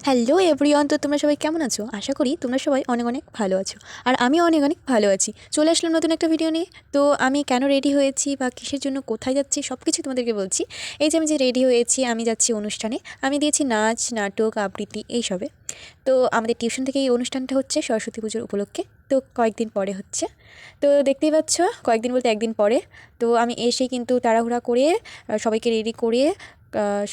Hello everyone, তো তোমরা সবাই কেমন আছো? আশা করি তোমরা সবাই অনেক অনেক ভালো আছো। আর আমিও অনেক অনেক ভালো আছি। চলে আসলাম নতুন একটা ভিডিও নিয়ে। তো আমি কেন রেডি হয়েছি বা কিসের জন্য কোথায় যাচ্ছি সব কিছু তোমাদেরকে বলছি। এই যে আমি যে রেডি হয়েছি, আমি যাচ্ছি অনুষ্ঠানে। আমি দিয়েছি নাচ, নাটক, আবৃত্তি এইসবে। তো আমাদের টিউশন থেকে এই অনুষ্ঠানটা হচ্ছে সরস্বতী পুজোর উপলক্ষে। তো কয়েকদিন পরে হচ্ছে। তো দেখতেই পাচ্ছ, কয়েকদিন বলতে একদিন পরে। তো আমি এসেই কিন্তু তাড়াহুড়া করে সবাইকে রেডি করে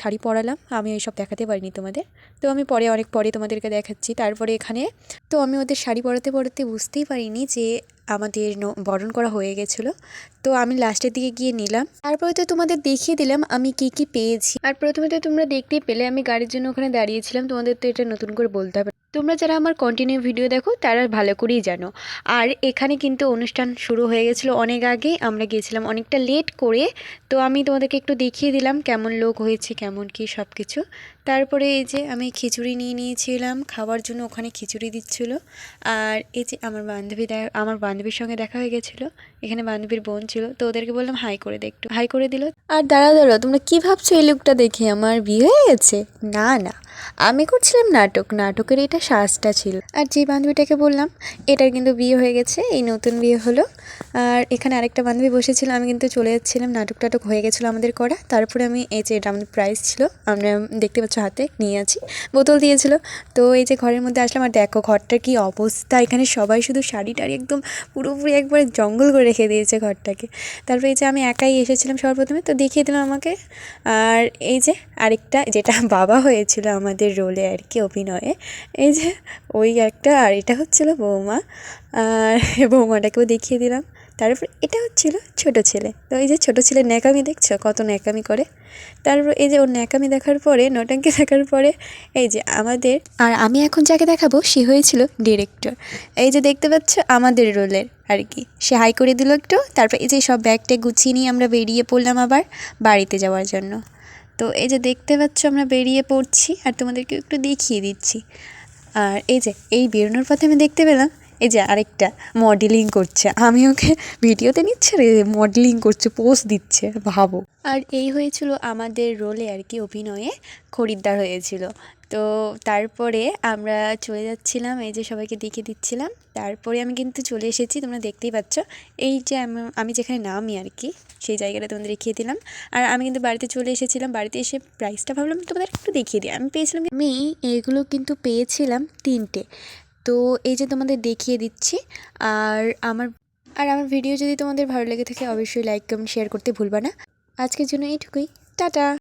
শাড়ি পরালাম। আমি ওইসব দেখাতে পারিনি তোমাদের। তো আমি অনেক পরে তোমাদেরকে দেখাচ্ছি। তারপরে এখানে তো আমি ওদের শাড়ি পরাতে পরাতে বুঝতেই পারিনি যে আমাদের বরণ করা হয়ে গেছিলো। তো আমি লাস্টের দিকে গিয়ে নিলাম। তারপরে তো তোমাদের দেখিয়ে দিলাম আমি কি কি পেয়েছি। আর প্রথমে তো তোমরা দেখতেই পেলে আমি গাড়ির জন্য ওখানে দাঁড়িয়েছিলাম। তোমাদের তো এটা নতুন করে বলতে হবে, তোমরা যারা আমার কন্টিনিউ ভিডিও দেখো তারা ভালো করেই জানো। আর এখানে কিন্তু অনুষ্ঠান শুরু হয়ে গেছিলো অনেক আগেই, আমরা গিয়েছিলাম অনেকটা লেট করে। তো আমি তোমাদেরকে একটু দেখিয়ে দিলাম কেমন লোক হয়েছে, কেমন কি সব কিছু। তারপরে এই যে আমি খিচুড়ি নিয়ে নিয়েছিলাম খাওয়ার জন্য, ওখানে খিচুড়ি দিচ্ছিলো। আর এই যে আমার বান্ধবীর সঙ্গে দেখা হয়ে গেছিলো। এখানে বান্ধবীর বোন ছিল, তো ওদেরকে বললাম হাই করে দে, একটু হাই করে দিল। আর দাঁড়া তোমরা কি ভাবছো এই লুকটা দেখে আমার বিয়ে হয়ে গেছে? না না, আমি করছিলাম নাটক, নাটকের এটা সাজটা ছিল। আর যে বান্ধবীটাকে বললাম এটার কিন্তু বিয়ে হয়ে গেছে, এই নতুন বিয়ে হলো। আর এখানে আরেকটা বান্ধবী বসেছিল, আমি কিন্তু চলে যাচ্ছিলাম, নাটক টাটক হয়ে গেছিলো আমাদের করা। তারপরে আমি এই যে এটা আমাদের প্রাইজ ছিল, আমরা দেখতে পাচ্ছ হাতে নিয়ে আছি, বোতল দিয়েছিল। তো এই যে ঘরের মধ্যে আসলাম, আর দেখো ঘরটার কি অবস্থা, এখানে সবাই শুধু শাড়ি টাড়ি একদম পুরোপুরি একবারে জঙ্গল করে রেখে দিয়েছে ঘরটাকে। তারপরে এই যে আমি একাই এসেছিলাম সবার প্রথমে, তো দেখিয়ে দিলাম আমাকে। আর এই যে আরেকটা যেটা বাবা হয়েছিল আমাদের রোলে আর কি, অভিনয়ে, এই যে ওই একটা। আর এটা হচ্ছিল বৌমা, আর বৌমাটাকেও দেখিয়ে দিলাম। তারপর এটা হচ্ছিল ছোট ছেলে। তো এই যে ছোট ছেলের ন্যাকামি দেখছো, কত ন্যাকামি করে। তারপর এই যে ওর ন্যাকামি দেখার পরে, নটাঙ্কি দেখার পরে এই যে আমাদের, আর আমি এখন যাকে দেখাবো সে হয়েছিল ডিরেক্টর। এই যে দেখতে পাচ্ছ আমাদের রোলের আর কি, সে হাই করে দিল একটু। তারপর এই যে সব ব্যাগটা গুছিয়ে নিয়ে আমরা বেরিয়ে পড়লাম আবার বাড়িতে যাওয়ার জন্য। তো এই যে দেখতে পাচ্ছ আমরা বেরিয়ে পড়ছি, আর তোমাদেরকে একটু দেখিয়ে দিচ্ছি। আর এই যে এই বেরোনোর পথে আমি দেখতে পেলাম এই যে আরেকটা মডেলিং করছে, আমি ওকে ভিডিওতে নিচ্ছে রে, মডেলিং করছে, পোজ দিচ্ছে, ভাবো। আর এই হয়েছিল আমাদের রোলে আর কি, অভিনয়ে খরিদ্দার হয়েছিল। তো তারপরে আমরা চলে যাচ্ছিলাম, এই যে সবাইকে দেখিয়ে দিচ্ছিলাম। তারপরে আমি কিন্তু চলে এসেছি, তোমরা দেখতেই পাচ্ছ। এই যে আমি যেখানে নামি আর কি, সেই জায়গাটা তোমাদের দেখিয়ে দিলাম। আর আমি কিন্তু বাড়িতে চলে এসেছিলাম, বাড়িতে এসে প্রাইসটা ভাবলাম তোমাদের একটু দেখিয়ে দিই। আমি পেয়েছিলাম, আমি এগুলো কিন্তু পেয়েছিলাম 3টে। তো এই যে তোমাদের দেখিয়ে দিচ্ছি। আর আমার ভিডিও যদি তোমাদের ভালো লেগে থাকে অবশ্যই লাইক কমেন্ট শেয়ার করতে ভুলবা না। আজকের জন্য এইটুকুই, টাটা।